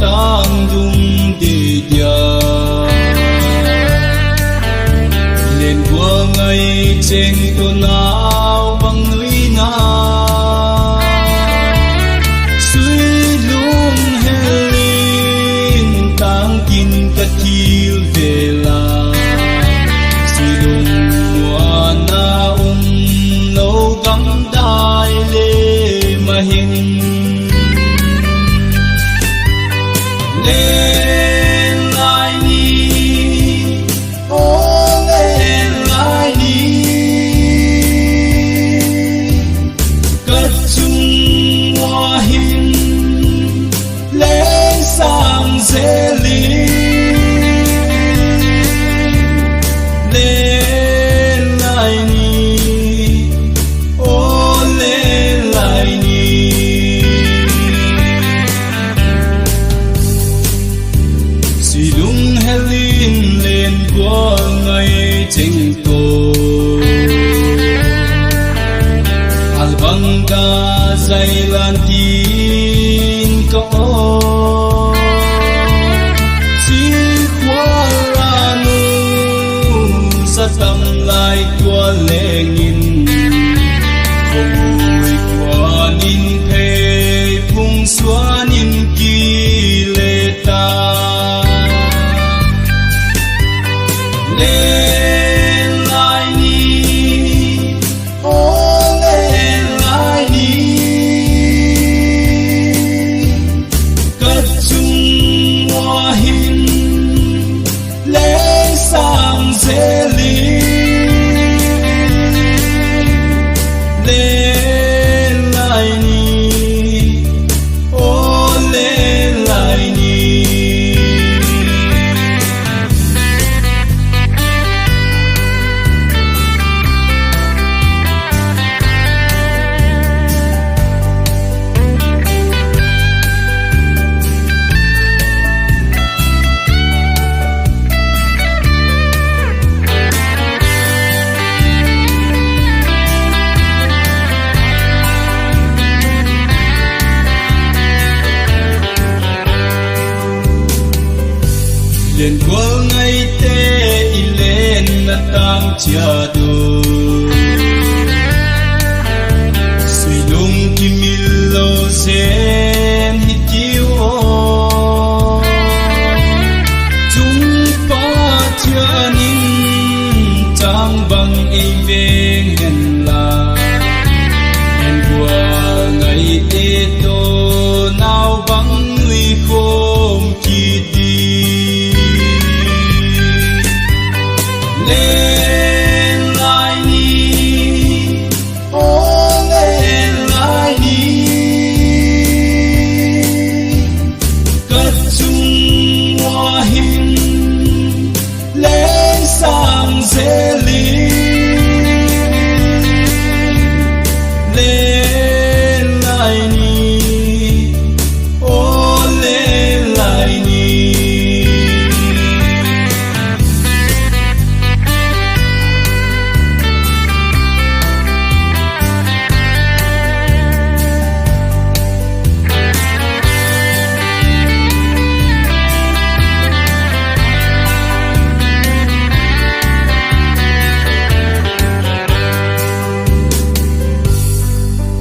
tang dung đi dia lên qua ngày trên tô nào bằng núi na suy lung helin tang kin ka thil về la suy lung mua na lâu gắng đai lê mà hình lên lại đi ô lên lại đi cất chung hoa hình lên sang dễ lý lên lại đi ô lên lại đi suy lung helin lên qua ngày chính tô al bang ca dây lan tin có si khoa ra nu sa tâm lại qua lệ nghìn không vui qua nín thề phung xóa nín kỳ lệ ta lên lại đi ô lên lại đi cất chung hoa hình lên sang dễ lý lên lại đi ô lên lại đi lên qua ngày tê lên na tang chia đôi suy lung kim lo se